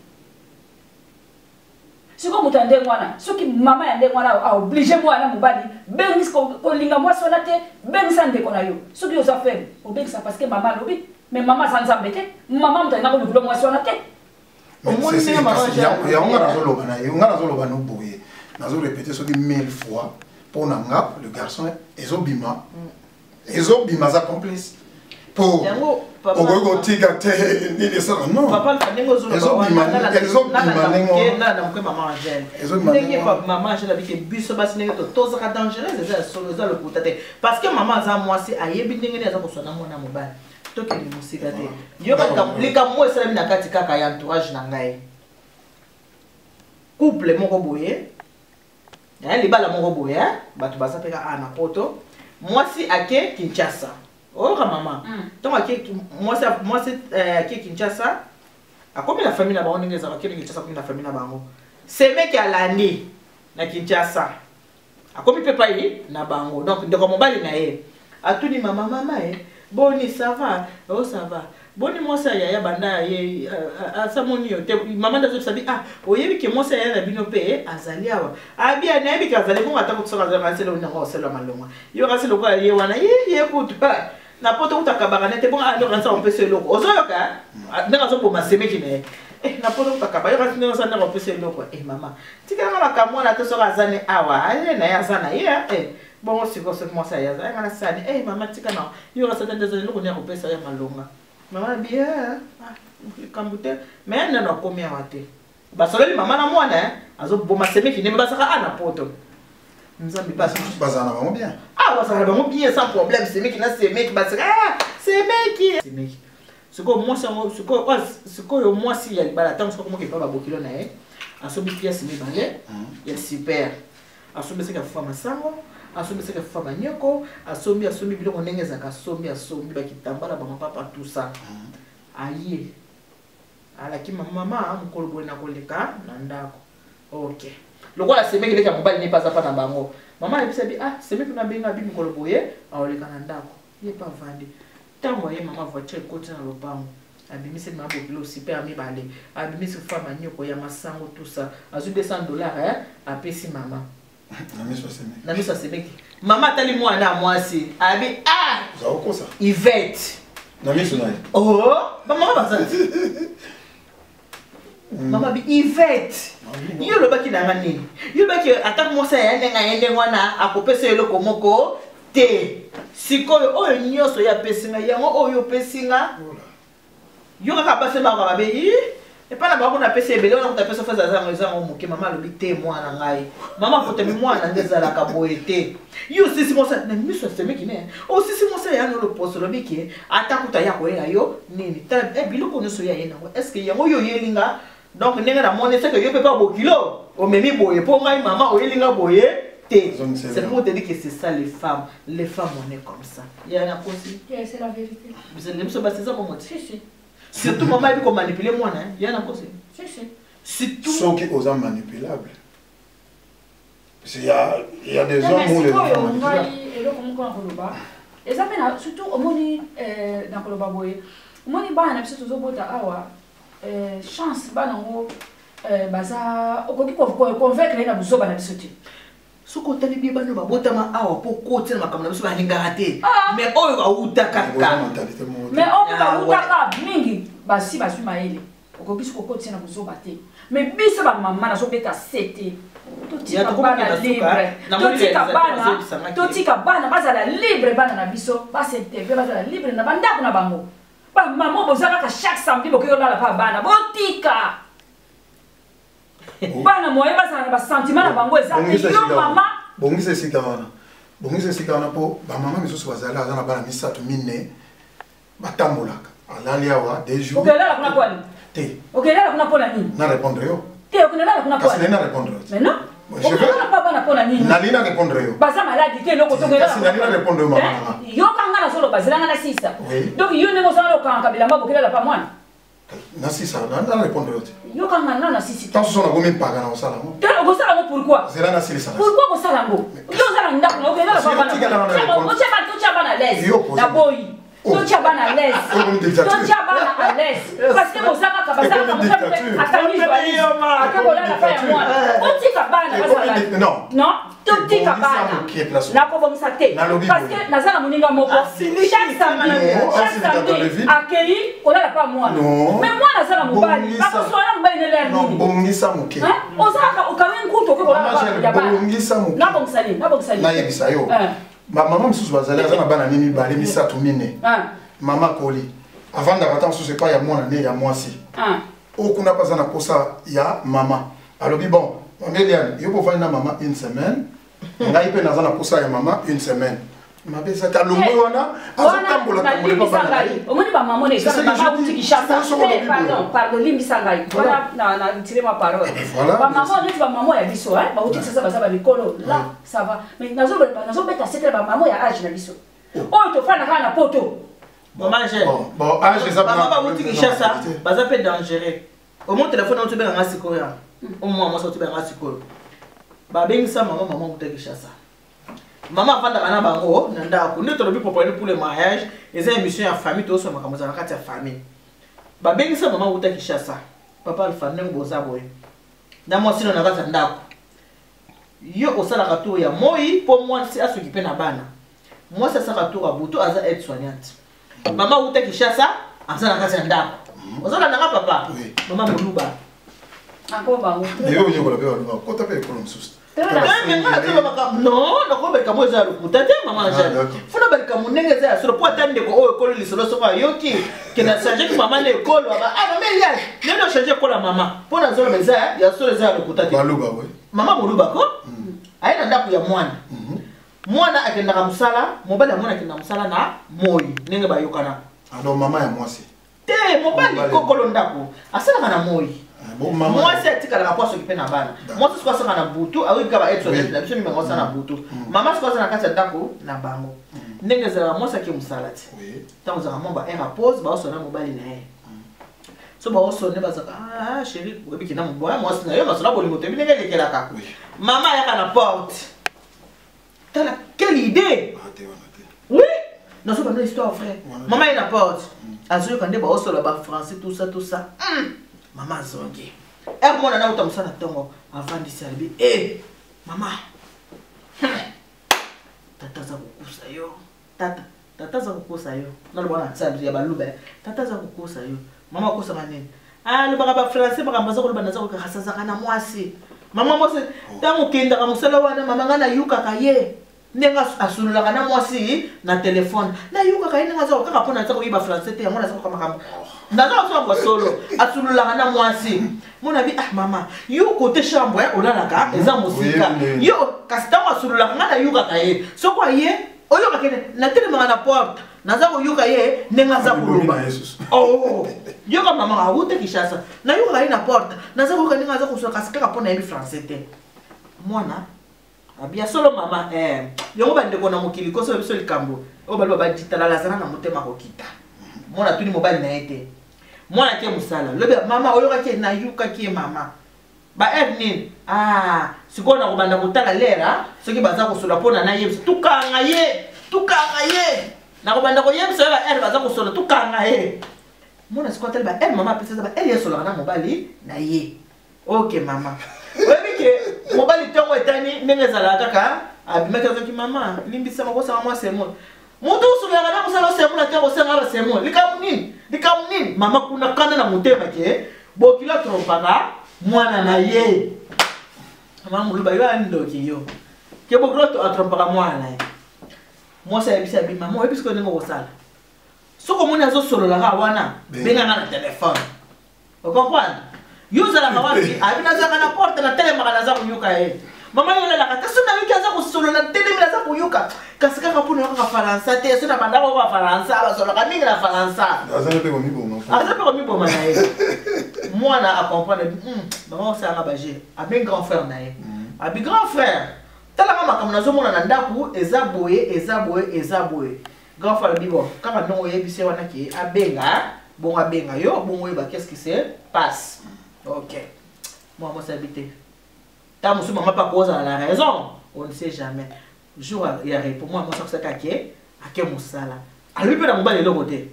siko mutande mwana soki mama ya ndenge mwana a obligé mwana mobali bengis ko linga mwasi wana te bengisa ndeko na yo soki oza faible obengisa parce que mama lobi mais mama sanza mbete mama mutanga ko likulo mwasi wana te omoni ndenge mama ya onga nazoloba na ye onga nazoloba no boye nazo répéter soki 1000 fois pour nanga le garçon ezobima za complice pour ogogo tika te nini sana non papa ndenge ozoloba na mko mama Angel ndenge mama Angel abike biso basi ndenge to tozaka dangereuse eza solo eza lokuta te parce que mama za mwasi ayebi ndenge eza kosona mwana mobali toke ni musika te yo lika mwa salami na kati kaka ya entourage na ngai couple moko boye ya libala moko boye bato basapeka ana poto mwasi ake Kinshasa oh mama donc ake mwasi ake Kinshasa akomi na famille na bango ndenge za bakene Kinshasa komi na famille na bango semeki alandi na Kinshasa akomi pepa yi na bango donc ndeko mobali na ye atuni mama boni ça va oh ça va boni moi ça ya banda ye asamoni yo te mama ndazo sabi oyebi ke moi ça ya na bino pe azali awa abia na yebi ka azali mo atako tsoka za maselo na ko selo malonga yo ka selo kwa ye wana ye kuta na poto utakabaka nete bon alo ransa on peut se loko ozoyoka ndanga zo boma semeki ne na poto utakaba yo ka ndanga sa ndanga on peut se loko mama tika ngala kamona to soka zane awa ale na ya sana ye bon si vous moi ça ya ngala sani mama tika na yo ka satanda zo loko ne ko pesa ya malonga mama bien kambute mais na komi awate basoleli mama na mwana azo boma semeki ne basaka ana poto nzambi passe bazana bango bien basana bango bien sans problème semeki na semeki basaka semeki siko moi siko yo moi si ya libala tant siko moke pa babokilo na asobi pièce mibale ya super asobi sika fa masango asombi seke fama nyoko asombi biloko ndenge ezaka asombi bakitambala bamapapa tout ça aye alaki mama mokolo boye na koleka na ndako ok lokola semeki leka mobali ne paza pa na bango mama ayebisa bi semeki na benga bi mokolo boye aoleka na ndako ye pa vandi ntango ye mama voiture ekoti na lopango abimisi ma bokilo super mibale abimisi fama nyoko ya masango tout ça azu $200 apesi mama na miso semeki mama tali mwana mwasi abi zaokosa Yvette na miso naye mama baza mama bi Yvette yo lobaki na nini yo lobaki ataka mosa ya ndenga wana akopesa eloko moko te sikoyo oyo nyoso ya pesinga yango oyo pesinga yo kaka base ba ba be e pa na ba kuna pesa ebele ona kutapesa fa zango moke mama lobi te mwana ngai mama foto mi mwana ngezala ka boete yo sisi mosa na miso semeki ne o sisi mosa ya no lo poso lobi ke atakuta ya ko yo nini ta biloko nyoso ya yena est-ce que yango yo yelinga donc ndenge na mone c'est que yo peut pas bokilo o memi boye po ngai mama o yelinga boye te c'est pour te dire que c'est ça les femmes on est comme ça il y a la aussi c'est la vérité vous allez me baptiser comme moi si surtout maman il peut manipuler moi hein il y a la aussi si tout ceux qui osent manipulable parce qu'il y a des hommes où les femmes manipulables et ça mena surtout au moni dans koloba boye moni ba na biso tozobota awa chance ba nango baza okoki convaincre na buzoba na biso te soko tali bi bano babotama awa po kote na makambo na biso balingaka te mais oyo bautaka mais oyo bautaka mingi basi bazwi mayele okoki soko kote na buzoba te mais biso ba mama na zobeta sete totika bana libre totika bana bazala libre bana na biso basintegre bazala libre na bandako na bango ba mama bozaka chaque samedi bokoyo na la pa bana botika bana moye bazala na ba sentiment na bango ezaki yo mama bongisa sika wana po ba mama misusu bazala azana bana misato mine batambolaka alali awa des jours okela kuna kwani te okela kuna pona nini na répondre yo te okela kuna kwani kasi na répondre mais non je vais pas bana pona nini nalina répondre yo baza maladi te loko tokela kasi nalina répondre yo mama yo kanga na solo bazela na sisa donc yo ne mosana lo kanga bila mabo okela pa mwana na sisa na répondre yo te yo kanga na sisi tant so na gomi paga na osala mo te okosala mo pourquoi zela na silisa pourquoi okosala ngo yo zala ndako na okela pa mwana to bana l'aise na boyi Tocha bana à l'aise. Tocha bana à l'aise. Parce que vous avez capacité à attendre non, Totika bana. Na ko bomisa te. Parce que nazana muninga moko. Chaque samedi accueilli, on a pas moi. Mais moi nazana mobali. Parce que soana mobali ne l'air non, bongisa muke. Ozaka okawe nkuto ko la ba. Bongisa muke. Na bomsali, na bomsali. Na yebisa yo. Maman misusu bazali azana bana nini bale misatu mine. Mama koli. Avant d'attendre ce pas ya mwana ne ya mwasi. O kuna pas na kosa ya mama. Alors bon, Mameliane, yo po fanya mama une semaine. Ngai pe nazana kosa ya mama une semaine. Mabe ça ta lumwe wana azotambola tambola pas bana. Omoni ba mama ne ça mama uti kishasa. Pardon, limbi sangai. Voilà na tirer ma parole. Ba mama ne ba mama ya biso hein, ba uti sasa ba bikolo. Là, ça va. Mais nazo beta c'est ba mama ya âge na biso. Oh to fana kana poto. Maman j'ai. Bon, âge ça. Maman ba uti kishasa, ba za pe dangereux. Au moins téléphone on te benga sikoya. Au moins moi ça te benga sikoya. Ba bengisa maman uti kishasa. Maman vanda kana bango na ndako nde tolobi pour le mariage et ça émission ya famille to so makamuza na kati ya famille ba bengisa maman uta kishasa papa alfane ngoza boy na moi sino na kati ya ndako yo osala kato ya moi pour moi c'est asokipe na bana moi ça sera tour à buto aza aide soignante maman uta kishasa aza na kati ya ndako osala na papa maman moluba ako bango yo yo ko la pe wa ko ta pe ko msusta. Non, non, mais comment ça le coûte maman j'ai. Faut d'abord comme n'engagé à sur point attendre que oh école lisolo so ba yoki que na changer que maman l'école ah maman il y a ne changer quoi la maman pour na zone meza ya sur les le coûte baluba oui maman moluba ko aina ndaku ya mwana mwana akenda kamsala mobali mwana akenda kamsala na moyi nenge ba yokana alors maman ya mwasi te mobali kokolo ndaku asala na moyi Moi c'est tika la rapport s'occuper na bana. Moi c'est quoi ça na butu, a oui ka être sur la biso mi bango ça na butu. Maman c'est quoi ça na kati ndako na bango. Ndenge za moi ça ki musalati. Oui. Tant za mamba un rapport ba so na mobali na ye. So ba so ne ba za ah chérie, obi ki na mboya moi c'est na yo masona bolingo te binenge lekelaka. Oui. Maman ya kana porte. T'as quelle idée? Oui. Non c'est pas une histoire frère. Maman ya na porte. Azoyo kande ba so la ba français tout ça. Maman zongi. Moi na uta musana tongo avant de servir. Eh maman. Tata za kukusa yo. Tata za kukusa yo. Na bwana sabi ya balube. Tata za kukusa yo. Mama kusa manini. Ah le ba français ba kambaza ko bana za ko khasasa kana mwasi. Mama mose tango kenda ka musala wana mama ngana yuka kaye. Nenga asulula kana mwasi na téléphone. Na yuka kaye nenga za ko ka pona za ko iba français te mona za ko kama. Naza kwa solo asulula kana mwasi. Mona bi ah mama, yo côté chambre olalaka eza musika. Yo kasita asulula kana yuka kaye. Soko ye oyo kakene na tele manga na porte. Naza ko yuka ye nenga za kuluba. Oh, yo ka mama awute kishasa. Na yuka kaye na porte. Naza ko nenga za kusoka kasika kapona yebi français te. Mwana abia solo mama yo ba ndeko na mokili ko so biso likambo. O ba ba ditala la sana na motema ko kita. Mwana tuni mobali na ete. Mwana ke musala. Lobe mama oyo ka ke na yuka ke mama. Ba nini? Ah, sikona ko banda kutala lera, soki baza ko sola pona na yebisa. Tukanga ye. Na ko banda ko yebisa ba baza ko sola tukanga ye. Mwana sikota ba mama pesa ba yesola na mobali na ye. OK mama. Webi ke mobali tongo etani ndenge zala kaka abimeka zoki mama limbisa makosa mwa semo. Mutu usubira na kusala semo na tengo senga ba semo. Likamunini mama kuna kana na mutema ke bokila trompaka mwana na ye. Mama muluba yo andoki yo. Ke bokila to atrompaka mwana ye. Moi ça ebisa bi mama ebisa ko ndenge kosala. Soko mona zo solo la wana benga na téléphone. Vous comprenez? Yo zala mawapi abina zaka na porte na tele makana za kuyuka ye. Mama yo la kata sona yuka za kusolo na tele mila za kuyuka. Kasika kapuna yo ka Faransa te sona banda ko ba Faransa ba solo ka mingi na Faransa. Azana pe ko mi boma. Azana pe ko mi boma na ye. Mwana a comprendre maman ça nga baje. Abi grand frère na ye. Abi grand frère. Tala mama kamuna zo mona na ndaku ezaboye. Grand frère bibo kaka ndongo yebise wana ki abenga yo bon ba qu'est-ce qui se passe? OK. Moi ça habité. Ta musu maman pas cause la raison. On ne sait jamais. Jour il y a pour moi ça kake ake musala. Ali pe na mbali lo côté.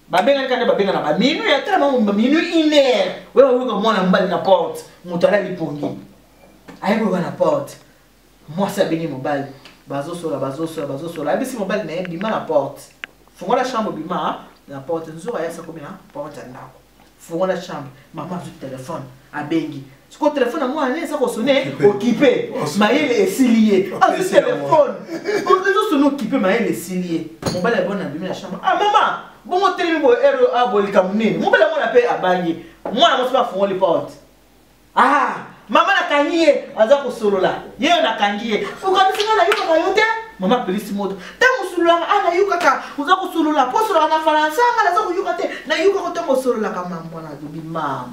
Babenga kana babenga na ba minu ya tellement minu iner. Wewe ko mwana mbali na porte. Mutala lipongi. Ayo ko na porte. Moi ça bini mobile. Bazo sola. Abisi mobile na bima na porte. Fongola chambre bima la porte nzura ya sa komina porte ndako. Fongola chambre, maman sur téléphone, abengi. Ce que téléphone à moi ça ko sonner occupé. Maël est silié. Ah ce téléphone. On les sonner occupé Maël est silié. Mon bala bon na la chambre. Ah maman, bon mon téléphone bo ero aboli kamunini. Mon bala mon appelle abangi. Moi na mo pas fongola porte. Ah, maman na kangiye aza ko solola. Yeye na kangiye. Ukamsinga na yuka kayote. Mama polisi moto. Tango sulula ana yuka ka uza ko sulula po sulula na Faransa ngala za ko yuka te na yuka ko tango sulula kama mwana dubi mama.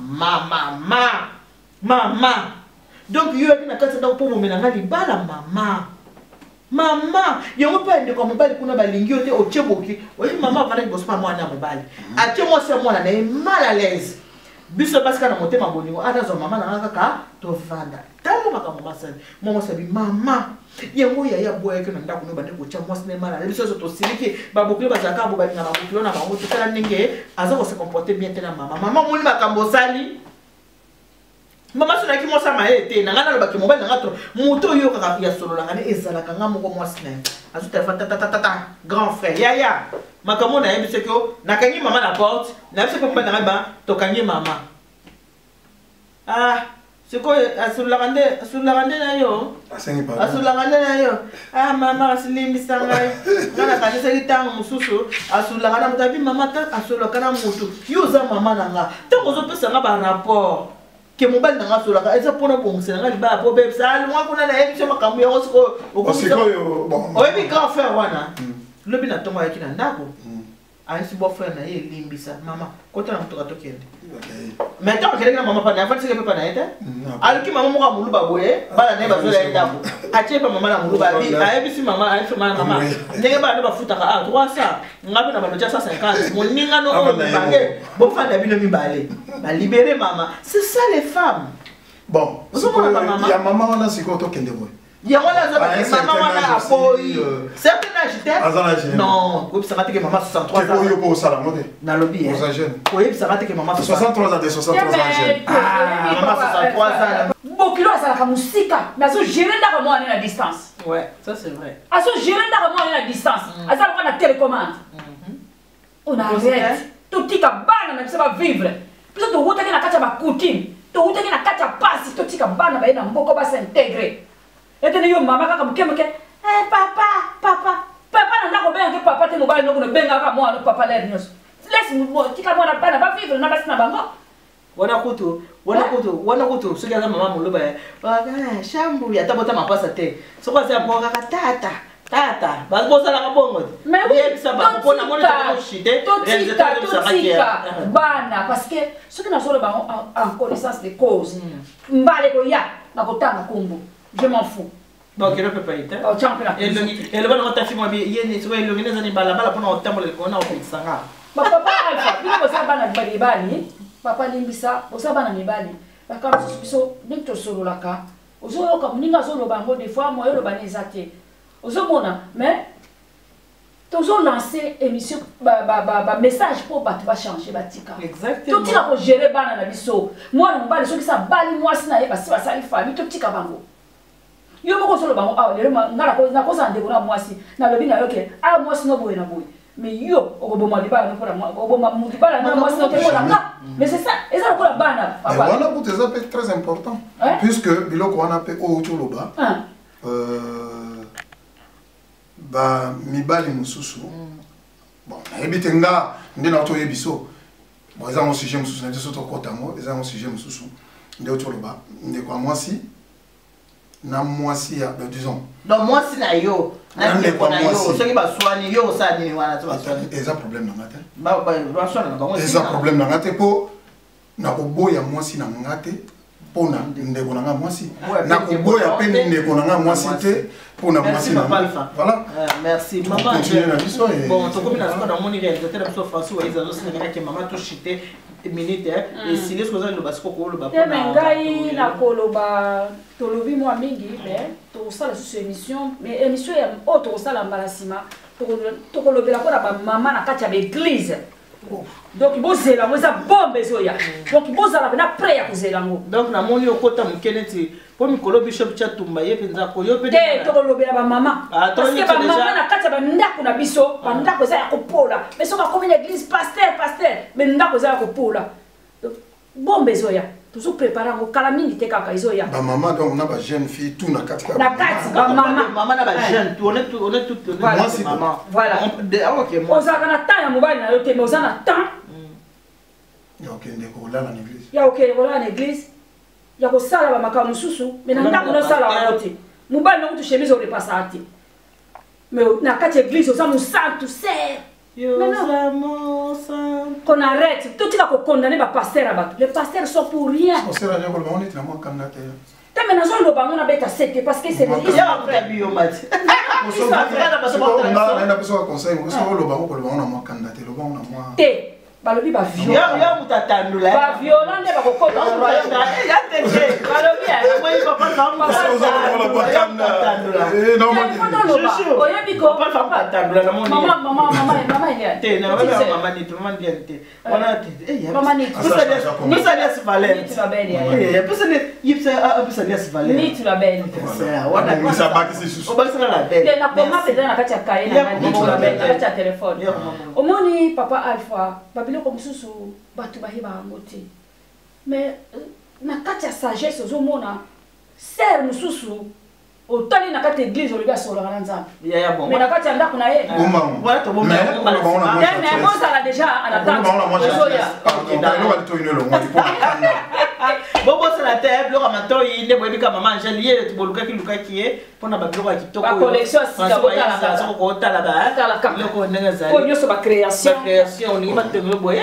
Donc yo na kasa da po bomena ngali bala mama yo pa ende ko mobali kuna balingi ote o cheboki oyi mama vale boso pa mwana mobali ate mo se mwana na mal à l'aise biso parce que na motema bolingo ana zo mama na kaka to vanda tala makambo masani mama sabi mama yango ya boye ke na ndako no bande ko cha mwasi ne mala biso zo to siliki babokile bazaka bo balinga babokile na bango to tala ndenge aza ko se comporter bien tena mama moni makambo sali mama sona ki mosa maete na ngana lo baki mobile na ngato muto yo kaka ya solo la ngane ezala kanga moko mwasi ne azu téléphone ta grand frère ya makambo na yebi seko na kanyi mama na porte na biso ko na ba to kanyi mama ah seko asulagande na yo asulagande na yo ah mama asilimbi sangai ngana kanisa kitango mususu asulagana mutabi mama ta asulagana mutu yo za mama nanga tango zo pesa nga ba rapport ke mobali nanga asulaka eza pona bongisa nga liba po bebe sal mwa kuna na yebi sema kambu yango siko yo bon oyebi grand frère wana lobi na tongo yaki na ndako ainsi boyfriend na ye limbisa mama kota na mtoka tokende mais tant que maman pas na fait que pas na été alors que maman mo ka muluba boye bala ne ba zo la ndako atie pa mama na muluba bi ayebisi mama ayebisi mama ndenge bala ne ba futaka ah 300 ngabe na baloja 150 moninga no o bange bo fanda bino mibale ba libérer maman c'est ça les femmes bon il y a maman on a siko tokende boye il y a maman wana apoyi certain âge non oui ça va que maman 63 ans yo po sala mode na lobby oui ça va que maman 63 ans de 63 ans ah maman 63 ans bokilo asala ka musika mais azo gérer ndaka mo à distance ouais ça c'est vrai azo gérer ndaka mo à distance asala ko na télécommande on arrête tout tika bana na bisa vivre plus to wuta na kacha ba coutume to wuta na kacha passe to tika bana ba ina mboko ba s'intégrer. Et then yo mama kaka mukemke eh papa na ndako benga papa te mobali noko benga kaka mwana papa le nyos laisse mo tika mwana bana ba vivre na basi na bango wana kutu soki aza mama moloba waka shambu ya tabota mapasa te soko aza mboka tata bazosala ka bongo mais oui ça va pona mona ta chite totika bana parce que soki na solo ba en connaissance de cause mbale ko ya na kotanga kombo je m'en fous. Donc il ne peut pas être. Oh, champion. Et le bon on t'a fait moi bien, il est soit il le venait bala pour on tambo le on a fait sanga. Papa alpha, bino ko sa bana bali papa limbisa, o sa bana mibali. Baka so nek to solo laka. Ozo ka muninga solo bango des fois moi le baneza te. Ozo mona, mais toujours lancer émission message pour battre va changer batika. Exactement. Tout tika ko gérer bana na biso. Moi na mbali so ki sa bali moi sina ye basi basali famille tout tika bango. Yo moko solo bango ah lelo ngala ko na ko sa ndeko na mwasi na lobi na yoke ah mwasi no boye na boye mais yo okoboma libala no pona okoboma mudibala na mwasi no pona nga mais c'est ça et ça ko la bana papa on a pour des appels très important puisque biloko on appelle au toloba ba mibali mususu bon na ebite nga ndena to yebiso bon eza un sujet mususu na biso to kotango eza un sujet mususu nde toloba ndeko mwasi na mwasi ya disons donc mwasi na yo na ndeko na yo soki baswani yo sa nini wana to baswani eza problème na ngate ba swani na bango eza problème na ngate po na koboya mwasi na ngate pona ndeko na nga mwasi na koboya pe ndeko na nga mwasi te pona mwasi na voilà merci maman bon to comme na so na moni réalisateur biso François wa izazo singa ke mama to chite minute et si les choses le basiko ko lo ba pona ngai na koloba tolobi moi mingi mais to sala sur émission mais émission ya auto sala mbalasima to kolobela ko na ba mama na kati ya l'église. Donc bozela moza bombe zoya donc bozala na prêt ya kozela ngo donc na moni okota mukeneti po mikolo bishop chatumba ye penza ko yo pede te to lobela ba mama parce que ba mama na kati ba ndako na biso ba ndako za ya kopola mais soka comme une église pasteur mais ndako za ya kopola bombe zoya toujours préparer ngo kala mingi te kaka izoya ba mama donc na ba jeune fille tout na kati na kati ba mama na ba jeune on est tout maman voilà OK moi ozaka na temps ya mobali na yo te mais ozana temps ya okende ko la na église ya okende ko la na église ya ko sala ba maka mususu mais na ndako na sala wa te mobali na kutu chemise o repassa ate mais na kati église oza musantu ser qu'on arrête tout il a condamné ba pasteur à battre les pasteurs sont pour rien pasteur a ko on est na moi kandate mais na zo lo bango na beta sete parce que c'est il y a un vrai biomati on a besoin de conseil on se lo bango ko lo bango na moi kandate lo bango na moi te balobi ba violent ya mutatandula ba violent nde ba kokota ya tete balobi ya moi papa non oyebi ko mama ile te na wala mama ni to mama ndiente wana te mama ni pesa ni asvalent tu la belle pesa ni pesa ni asvalent ni tu la belle wana pesa baki si susu obasa la belle na koma pesa na kati ya kae na ni tu la belle na kati ya telefone omoni papa alpha babiloko mususu batu bahiba yango te mais na kati ya sagesse ozomona ser mususu otali na kati église olobi asolaka na nzambe mais na kati ya ndako na ye mais bozala déjà à la tante ozoya Bon, c'est la tête, le ramaton, il est bon, comme maman, j'ai lié, tu boluka qui est, pour la bague qui toque. La collection, c'est ça, la création. Création, on y va te le boyer.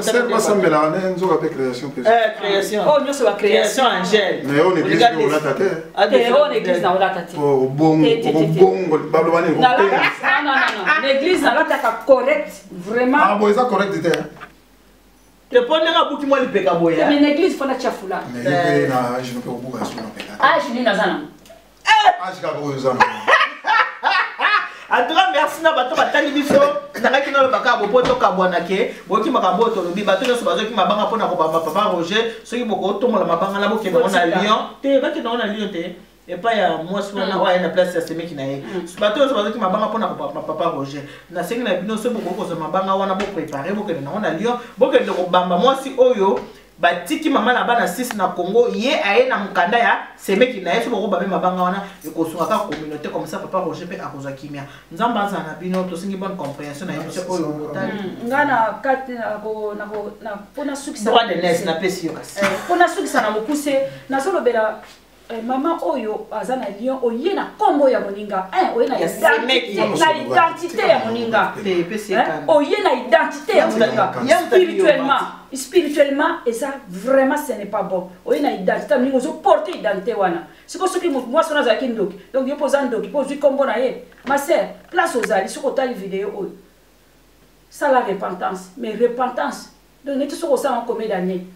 C'est pas ça, mais là, on est en création. Création. Oh, nous sommes création Angèle. Mais on est église, on l'a tâté. On est église, on l'a tâté. Oh, bon, non. L'église, on l'a tâté correct, vraiment. Ah, bon, c'est correct, c'était. Tu prends un bout qui m'a dit pécaboya. Mais l'église, il faut la chafoula. Mais je ne peux pas beaucoup à ce moment. Ah, je suis dans un an. Ah, je suis en tout cas, merci na bato batali biso na kino le baka bo poto kabwana ke bo ki makambo to lobi bato nyo so bazo ki mabanga pona ko bamba papa Roger so ki boko to mola mabanga la bo ke na Lyon te ba ke na Lyon te et pas ya moi so na wa na place ya semi ki na ye so bato so bazo ki mabanga pona ko papa Roger na sengi na bino so boko ko so mabanga wana bo préparer bo ke na Lyon bo ke ko bamba moi si oyo batiki mama na bana 6 na Congo ye aye na mukanda ya semeki na yeso boko babe mabanga wana ekosunga ka communauté comme ça papa Roger pe akozwa kimia nzamba za na bino to singi bonne compréhension na yeso ko yotali ngana kati na pona succès droit de naissance na pesi yo kasi pona succès na mokuse na solo bela maman oyo azana Lyon oye na kombo ya moninga oye na identité ya moninga oye na identité ya moninga spirituellement et ça vraiment ce n'est pas bon oye na identité moninga ozo porter identité wana siko soki moi sona za kindoki donc yo poza ndoki pozu kombo na ye ma sœur place ozali siko tali vidéo oyo ça la repentance mais repentance donc neto soko sa en combien d'années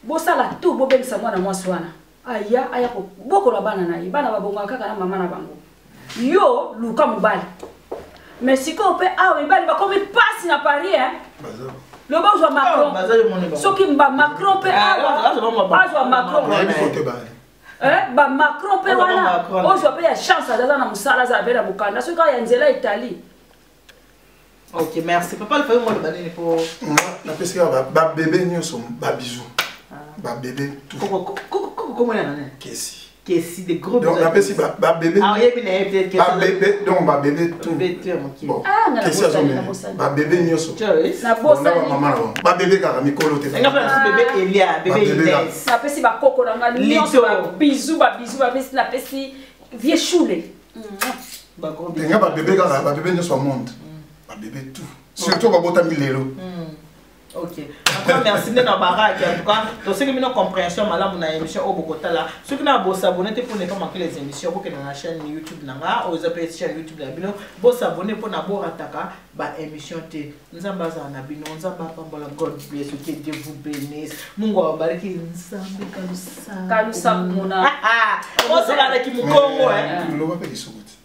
bo sala tout bo bengisa mwana mwasi wana aya ko boko la bana na ye bana babonga kaka na mama na bango yo luka mobali mais siko pe awe bali ba comme passe na Paris le ba zo Macron soki mba Macron pe azwa Macron ba Macron pe wana ozo pe ya chance azaza na musala za bela bukanda soki ya nzela Italie. Ok, merci papa le fait moi le banane pour na pesi ba bébé nyoso ba bisou ba bébé tout comment là nana Kessi des gros donc la pesi ba bébé ah il bien peut-être ba bébé donc ba bébé tout bon Kessi ba bébé nyoso na bossa na maman ba bébé kaka mikolo te nga fa bébé Elia bébé Inès na pesi ba koko na nga nyoso ba bisou ba pesi na pesi vieux choulé ba gros bisou ba bébé kaka ba bébé nyoso monde ba bébé tout surtout ba bota milelo. Ok. Après, merci de nous avoir en tout cas. Donc, ceux qui ont une compréhension, madame, on a une émission au Bogota là. Ceux qui ont s'abonner pour ne pas manquer les émissions, pour que dans la chaîne YouTube nanga, aux appels chaîne YouTube la bino, bon s'abonner pour n'avoir attaquer ba émission té. Nous avons besoin na bino, nous avons pas la God bless, que Dieu vous bénisse. Mungu awabariki nzambe kalusa muna. On sera là qui mu Congo Lo ba pe kisukuti.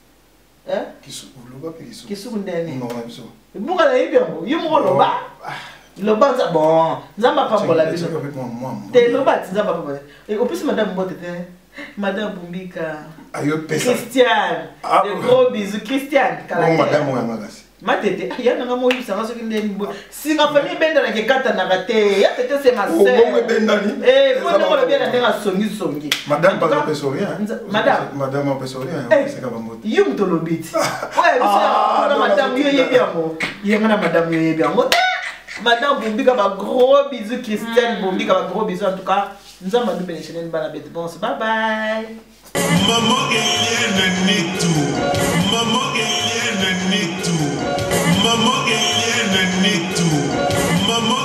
Lo ba pe kisukuti. Kisukuti ndani. Non, ça. Mungu la hivi yango. Yumu lo ba. Le banza bon, nzamba pas la vie. T'es le bat, nzamba pas. Et au plus madame Mbote, madame Bumbika, Christiane, de gros bisous, Christiane. Bon madame Ouamagasi. Ma tête, il y a un mot qui s'en va sur une si ma famille benda na kekata na raté, ya tete c'est ma sœur. Oh, bendani. Pour nous bien na songi. Madame pas pe sourire. Madame pas sourire, c'est comme Mbote. Yum to lobit. Ouais, madame yo bien mo. Yema madame yo bien mo. Madame Bumbika, gros bisous, Christiane Bumbika, gros bisous en tout cas. Nous avons dit bénéficier une bonne bête. Bon, bye bye. Maman Eliane Nitu. Maman Eliane Nitu. Maman Eliane Nitu. Maman